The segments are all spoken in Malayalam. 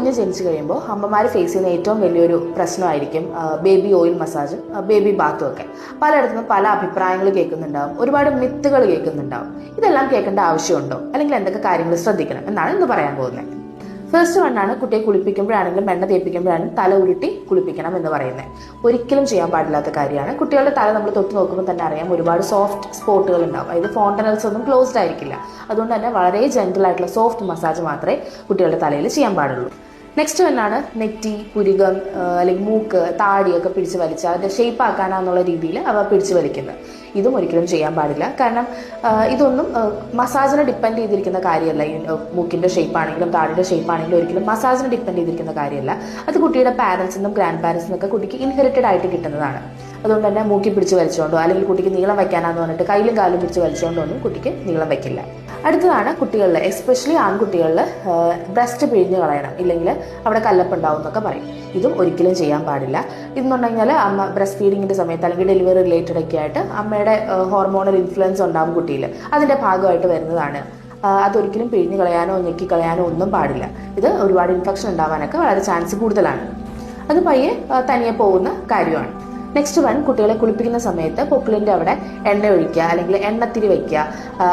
കുഞ്ഞ് ജനിച്ചു കഴിയുമ്പോൾ അമ്മമാർ ഫേസ് ചെയ്യുന്ന ഏറ്റവും വലിയൊരു പ്രശ്നമായിരിക്കും ബേബി ഓയിൽ മസാജും ബേബി ബാത്തും ഒക്കെ. പലയിടത്തുനിന്നും പല അഭിപ്രായങ്ങൾ കേൾക്കുന്നുണ്ടാവും, ഒരുപാട് മിത്തുകൾ കേൾക്കുന്നുണ്ടാവും. ഇതെല്ലാം കേൾക്കേണ്ട ആവശ്യമുണ്ടോ, അല്ലെങ്കിൽ എന്തൊക്കെ കാര്യങ്ങൾ ശ്രദ്ധിക്കണം എന്നാണ് ഇന്ന് പറയാൻ പോകുന്നത്. ഫസ്റ്റ് വണ്ണാണ് കുട്ടിയെ കുളിപ്പിക്കുമ്പോഴാണെങ്കിലും എണ്ണ തേപ്പിക്കുമ്പോഴാണെങ്കിലും തല ഉരുട്ടി കുളിപ്പിക്കണം എന്ന് പറയുന്നത്. ഒരിക്കലും ചെയ്യാൻ പാടില്ലാത്ത കാര്യമാണ്. കുട്ടികളുടെ തല നമ്മൾ തൊട്ട് നോക്കുമ്പോൾ തന്നെ അറിയാം, ഒരുപാട് സോഫ്റ്റ് സ്പോട്ടുകൾ ഉണ്ടാവും. അതായത് ഫോണ്ടനൽസ് ഒന്നും ക്ലോസ്ഡ് ആയിരിക്കില്ല. അതുകൊണ്ട് തന്നെ വളരെ ജെന്റിൽ ആയിട്ടുള്ള സോഫ്റ്റ് മസാജ് മാത്രമേ കുട്ടികളുടെ തലയിൽ ചെയ്യാൻ പാടുള്ളൂ. നെക്സ്റ്റ് വന്നാണ് നെറ്റി, പുരികം അല്ലെങ്കിൽ മൂക്ക്, താടിയൊക്കെ പിടിച്ച് വലിച്ച് അതിൻ്റെ ഷേപ്പ് ആക്കാനാന്നുള്ള രീതിയിൽ അവ പിടിച്ച് വലിക്കുന്നത്. ഇതും ഒരിക്കലും ചെയ്യാൻ പാടില്ല. കാരണം ഇതൊന്നും മസാജിനെ ഡിപ്പെൻഡ് ചെയ്തിരിക്കുന്ന കാര്യമല്ല. ഈ മൂക്കിൻ്റെ ഷേപ്പ് ആണെങ്കിലും താടിയുടെ ഷേപ്പ് ആണെങ്കിലും ഒരിക്കലും മസാജിനെ ഡിപ്പെൻഡ് ചെയ്തിരിക്കുന്ന കാര്യമല്ല. അത് കുട്ടിയുടെ പാരൻസിനും ഗ്രാൻഡ് പാരൻസിനും ഒക്കെ കുട്ടിക്ക് ഇൻഹെറിറ്റഡ് ആയിട്ട് കിട്ടുന്നതാണ്. അതുകൊണ്ട് തന്നെ മൂക്കി പിടിച്ച് വലിച്ചുകൊണ്ടോ അല്ലെങ്കിൽ കുട്ടിക്ക് നീളം വയ്ക്കാനാന്ന് പറഞ്ഞിട്ട് കയ്യിലും കാലും പിടിച്ച് വലിച്ചുകൊണ്ടോ ഒന്നും കുട്ടിക്ക് നീളം വയ്ക്കില്ല. അടുത്തതാണ് കുട്ടികളിൽ, എസ്പെഷ്യലി ആൺകുട്ടികളിൽ ബ്രസ്റ്റ് പിഴിഞ്ഞ് കളയണം, ഇല്ലെങ്കിൽ അവിടെ കല്ലപ്പുണ്ടാവും എന്നൊക്കെ പറയും. ഇതും ഒരിക്കലും ചെയ്യാൻ പാടില്ല. ഇതെന്നുണ്ടെങ്കിൽ അമ്മ ബ്രസ്റ്റ് ഫീഡിങ്ങിൻ്റെ സമയത്ത് അല്ലെങ്കിൽ ഡെലിവറി റിലേറ്റഡ് ഒക്കെ ആയിട്ട് അമ്മയുടെ ഹോർമോണൽ ഇൻഫ്ലുവൻസ് ഉണ്ടാവും കുട്ടിയിൽ, അതിൻ്റെ ഭാഗമായിട്ട് വരുന്നതാണ്. അതൊരിക്കലും പിഴിഞ്ഞ് കളയാനോ ഞെക്കി കളയാനോ ഒന്നും പാടില്ല. ഇത് ഒരുപാട് ഇൻഫെക്ഷൻ ഉണ്ടാവാനൊക്കെ വളരെ ചാൻസ് കൂടുതലാണ്. അത് പയ്യെ തനിയെ പോകുന്ന കാര്യമാണ്. നെക്സ്റ്റ് വൺ, കുട്ടികളെ കുളിപ്പിക്കുന്ന സമയത്ത് പൊക്കിളിൻ്റെ അവിടെ എണ്ണ ഒഴിക്കുക, അല്ലെങ്കിൽ എണ്ണത്തിരി വയ്ക്കുക,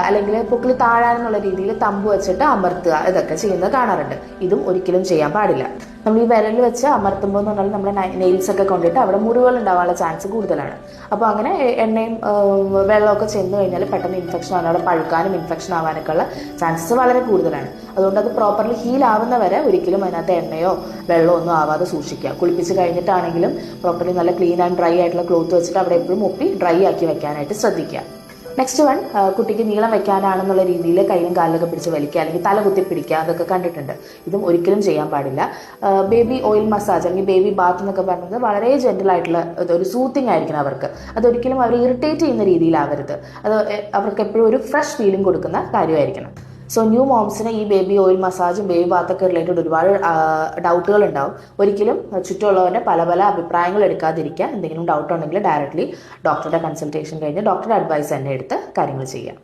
അല്ലെങ്കിൽ പൊക്കിളി താഴാനെന്നുള്ള രീതിയിൽ തമ്പ് വെച്ചിട്ട് അമർത്തുക, ഇതൊക്കെ ചെയ്യുന്നത് കാണാറുണ്ട്. ഇതും ഒരിക്കലും ചെയ്യാൻ പാടില്ല. നമ്മൾ ഈ വിരൽ വെച്ച് അമർത്തുമ്പോൾ എന്ന് പറഞ്ഞാൽ നമ്മുടെ നെയിൽസ് ഒക്കെ കൊണ്ടിട്ട് അവിടെ മുറിവുകൾ ഉണ്ടാവാനുള്ള ചാൻസ് കൂടുതലാണ്. അപ്പോൾ അങ്ങനെ എണ്ണയും വെള്ളമൊക്കെ ചെന്ന് കഴിഞ്ഞാൽ പെട്ടെന്ന് ഇൻഫെക്ഷൻ ആവാൻ, അവിടെ പഴുക്കാനും ഇൻഫെക്ഷൻ ആവാനൊക്കെ ഉള്ള ചാൻസസ് വളരെ കൂടുതലാണ്. അതുകൊണ്ട് അത് പ്രോപ്പർലി ഹീൽ ആവുന്നവരെ ഒരിക്കലും അതിനകത്ത് എണ്ണയോ വെള്ളമോ ഒന്നും ആവാതെ സൂക്ഷിക്കുക. കുളിപ്പിച്ച് കഴിഞ്ഞിട്ടാണെങ്കിലും പ്രോപ്പർലി നല്ല ക്ലീൻ ആൻഡ് ഡ്രൈ ആയിട്ടുള്ള ക്ലോത്ത് വെച്ചിട്ട് അവിടെ എപ്പോഴും ഒപ്പി ഡ്രൈ ആക്കി വെക്കാനായിട്ട് ശ്രദ്ധിക്കുക. നെക്സ്റ്റ് വൺ, കുട്ടിക്ക് നീളം വെക്കാനാണെന്നുള്ള രീതിയിൽ കയ്യിലും കാലിലൊക്കെ പിടിച്ച് വലിക്കുക, അല്ലെങ്കിൽ തല കുത്തി പിടിക്കുക, അതൊക്കെ കണ്ടിട്ടുണ്ട്. ഇതും ഒരിക്കലും ചെയ്യാൻ പാടില്ല. ബേബി ഓയിൽ മസാജ് അല്ലെങ്കിൽ ബേബി ബാത്ത് എന്നൊക്കെ പറയുന്നത് വളരെ ജെന്റിൽ ആയിട്ടുള്ള ഒരു സൂത്തിങ് ആയിരിക്കണം അവർക്ക്. അതൊരിക്കലും അവർ ഇറിറ്റേറ്റ് ചെയ്യുന്ന രീതിയിലാവരുത്. അത് അവർക്ക് എപ്പോഴും ഒരു ഫ്രഷ് ഫീലിംഗ് കൊടുക്കുന്ന കാര്യമായിരിക്കണം. സോ ന്യൂ മോംസിന് ഈ ബേബി ഓയിൽ മസാജും ബേബി ബാത്തൊക്കെ റിലേറ്റഡ് ഒരുപാട് ഡൗട്ടുകൾ ഉണ്ടാവും. ഒരിക്കലും ചുറ്റുമുള്ളവരുടെ പല പല അഭിപ്രായങ്ങൾ എടുക്കാതിരിക്കുക. എന്തെങ്കിലും ഡൗട്ട് ഉണ്ടെങ്കിൽ ഡയറക്റ്റ്ലി ഡോക്ടറുടെ കൺസൾട്ടേഷൻ കഴിഞ്ഞ് ഡോക്ടറുടെ അഡ്വൈസ് തന്നെ എടുത്ത് കാര്യങ്ങൾ ചെയ്യുക.